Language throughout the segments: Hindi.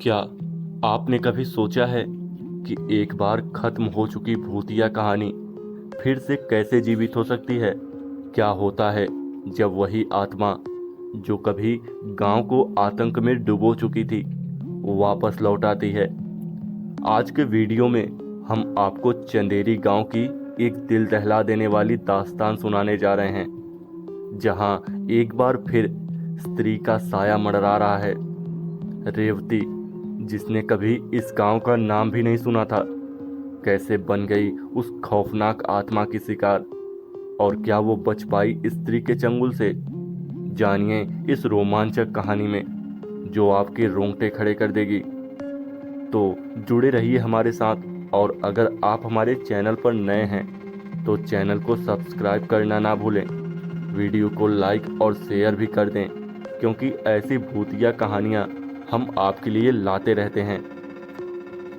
क्या आपने कभी सोचा है कि एक बार खत्म हो चुकी भूतिया कहानी फिर से कैसे जीवित हो सकती है? क्या होता है जब वही आत्मा जो कभी गांव को आतंक में डुबो चुकी थी वापस लौट आती है? आज के वीडियो में हम आपको चंदेरी गांव की एक दिल दहला देने वाली दास्तान सुनाने जा रहे हैं, जहां एक बार फिर स्त्री का साया मंडरा रहा है। रेवती, जिसने कभी इस गांव का नाम भी नहीं सुना था, कैसे बन गई उस खौफनाक आत्मा की शिकार, और क्या वो बच पाई स्त्री के चंगुल से? जानिए इस रोमांचक कहानी में जो आपके रोंगटे खड़े कर देगी। तो जुड़े रहिए हमारे साथ, और अगर आप हमारे चैनल पर नए हैं तो चैनल को सब्सक्राइब करना ना भूलें। वीडियो को लाइक और शेयर भी कर दें, क्योंकि ऐसी भूतिया कहानियाँ हम आपके लिए लाते रहते हैं।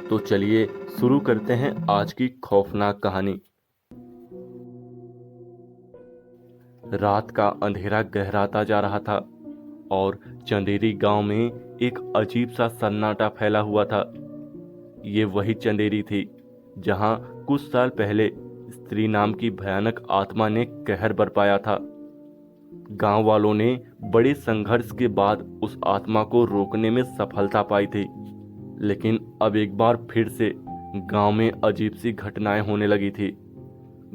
तो चलिए शुरू करते हैं आज की खौफनाक कहानी। रात का अंधेरा गहराता जा रहा था और चंदेरी गांव में एक अजीब सा सन्नाटा फैला हुआ था। ये वही चंदेरी थी जहां कुछ साल पहले स्त्री नाम की भयानक आत्मा ने कहर बरपाया था। गांव वालों ने बड़े संघर्ष के बाद उस आत्मा को रोकने में सफलता पाई थी, लेकिन अब एक बार फिर से गांव में अजीब सी घटनाएं होने लगी थी।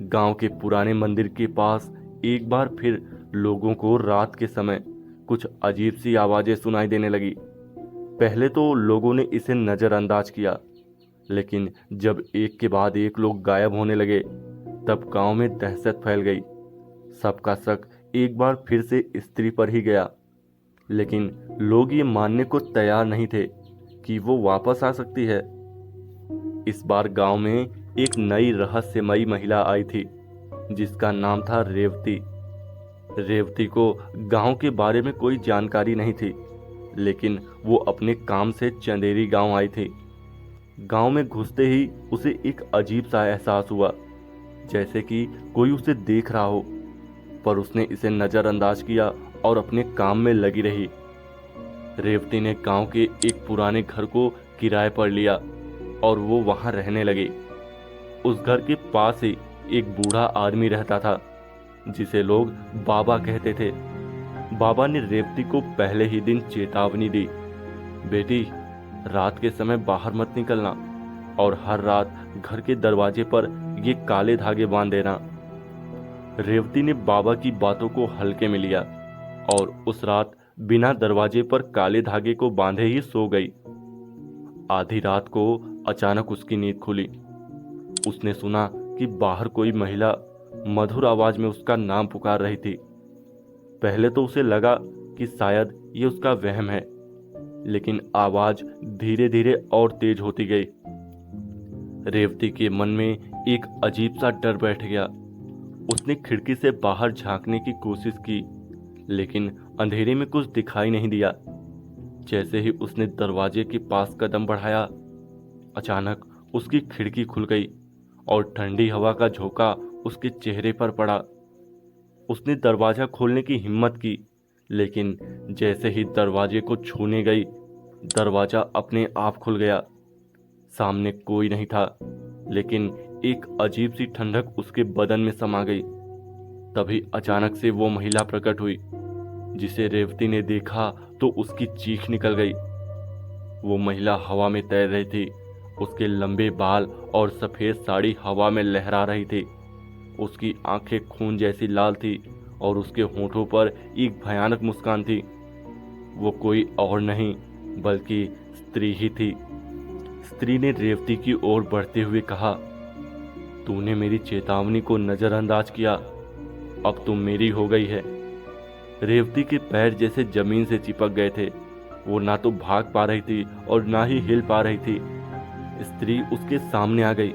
गांव के पुराने मंदिर के पास एक बार फिर लोगों को रात के समय कुछ अजीब सी आवाजें सुनाई देने लगी। पहले तो लोगों ने इसे नजरअंदाज किया, लेकिन जब एक के बाद एक लोग गायब होने लगे तब गांव में दहशत फैल गई। सबका शक एक बार फिर से स्त्री पर ही गया, लेकिन लोग ये मानने को तैयार नहीं थे कि वो वापस आ सकती है। इस बार गांव में एक नई रहस्यमयी महिला आई थी जिसका नाम था रेवती। रेवती को गांव के बारे में कोई जानकारी नहीं थी, लेकिन वो अपने काम से चंदेरी गांव आई थी। गांव में घुसते ही उसे एक अजीब सा एहसास हुआ, जैसे कि कोई उसे देख रहा हो, पर उसने इसे नजरअंदाज किया और अपने काम में लगी रही। रेवती ने गांव के एक पुराने घर को किराए पर लिया और वो वहां रहने लगी। उस घर के पास ही एक बूढ़ा आदमी रहता था जिसे लोग बाबा कहते थे। बाबा ने रेवती को पहले ही दिन चेतावनी दी, बेटी, रात के समय बाहर मत निकलना और हर रात घर के दरवाजे पर ये काले धागे बांध देना। रेवती ने बाबा की बातों को हल्के में लिया और उस रात बिना दरवाजे पर काले धागे को बांधे ही सो गई। आधी रात को अचानक उसकी नींद खुली। उसने सुना कि बाहर कोई महिला मधुर आवाज में उसका नाम पुकार रही थी। पहले तो उसे लगा कि शायद ये उसका वहम है, लेकिन आवाज धीरे धीरे और तेज होती गई। रेवती के मन में एक अजीब सा डर बैठ गया। उसने खिड़की से बाहर झांकने की कोशिश की, लेकिन अंधेरे में कुछ दिखाई नहीं दिया। जैसे ही उसने दरवाजे के पास कदम बढ़ाया, अचानक उसकी खिड़की खुल गई और ठंडी हवा का झोंका उसके चेहरे पर पड़ा। उसने दरवाजा खोलने की हिम्मत की, लेकिन जैसे ही दरवाजे को छूने गई, दरवाजा अपने आप खुल गया। सामने कोई नहीं था, लेकिन एक अजीब सी ठंडक उसके बदन में समा गई। तभी अचानक से वो महिला प्रकट हुई जिसे रेवती ने देखा तो उसकी चीख निकल गई। वो महिला हवा में तैर रही थी। उसके लंबे बाल और सफेद साड़ी हवा में लहरा रही थी। उसकी आंखें खून जैसी लाल थी और उसके होठों पर एक भयानक मुस्कान थी। वो कोई और नहीं बल्कि स्त्री ही थी। स्त्री ने रेवती की ओर बढ़ते हुए कहा, तूने मेरी चेतावनी को नजरअंदाज किया, अब तुम मेरी हो गई है। रेवती के पैर जैसे जमीन से चिपक गए थे। वो ना तो भाग पा रही थी और ना ही हिल पा रही थी। स्त्री उसके सामने आ गई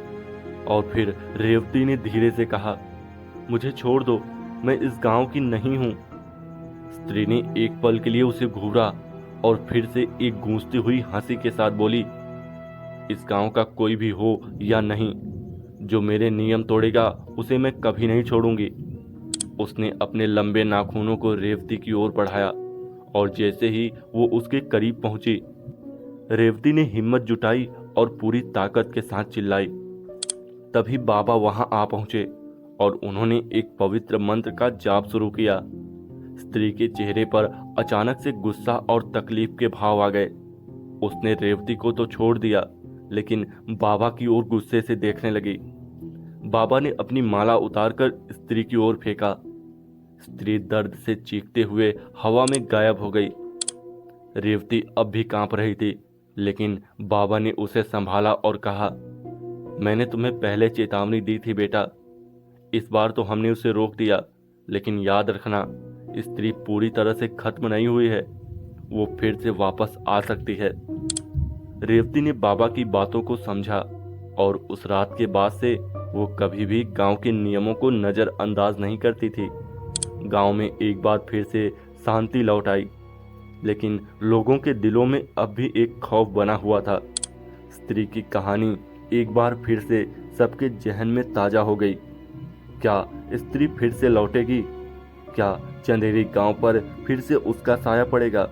और फिर रेवती ने धीरे से कहा, मुझे छोड़ दो, मैं इस गांव की नहीं हूं। स्त्री ने एक पल के लिए उसे घूरा और फिर से एक गूंजती हुई हंसी के साथ बोली, इस गांव का कोई भी हो या नहीं, जो मेरे नियम तोड़ेगा उसे मैं कभी नहीं छोड़ूंगी। उसने अपने लंबे नाखूनों को रेवती की ओर बढ़ाया और जैसे ही वो उसके करीब पहुंची, रेवती ने हिम्मत जुटाई और पूरी ताकत के साथ चिल्लाई। तभी बाबा वहां आ पहुंचे और उन्होंने एक पवित्र मंत्र का जाप शुरू किया। स्त्री के चेहरे पर अचानक से गुस्सा और तकलीफ के भाव आ गए। उसने रेवती को तो छोड़ दिया, लेकिन बाबा की ओर गुस्से से देखने लगी। बाबा ने अपनी माला उतारकर स्त्री की ओर फेंका। स्त्री दर्द से चीखते हुए हवा में गायब हो गई। रेवती अब भी कांप रही थी, लेकिन बाबा ने उसे संभाला और कहा, मैंने तुम्हें पहले चेतावनी दी थी बेटा। इस बार तो हमने उसे रोक दिया, लेकिन याद रखना, स्त्री पूरी तरह से खत्म नहीं हुई है। वो फिर से वापस आ सकती है। रेवती ने बाबा की बातों को समझा और उस रात के बाद से वो कभी भी गांव के नियमों को नजरअंदाज नहीं करती थी। गांव में एक बार फिर से शांति लौट आई, लेकिन लोगों के दिलों में अब भी एक खौफ बना हुआ था। स्त्री की कहानी एक बार फिर से सबके जहन में ताजा हो गई। क्या स्त्री फिर से लौटेगी? क्या चंदेरी गांव पर फिर से उसका साया पड़ेगा?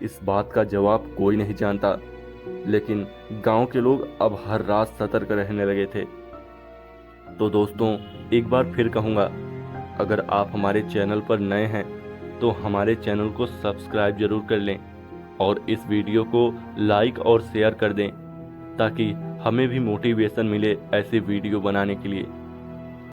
इस बात का जवाब कोई नहीं जानता, लेकिन गांव के लोग अब हर रात सतर्क रहने लगे थे। तो दोस्तों, एक बार फिर कहूँगा, अगर आप हमारे चैनल पर नए हैं तो हमारे चैनल को सब्सक्राइब जरूर कर लें और इस वीडियो को लाइक और शेयर कर दें, ताकि हमें भी मोटिवेशन मिले ऐसे वीडियो बनाने के लिए।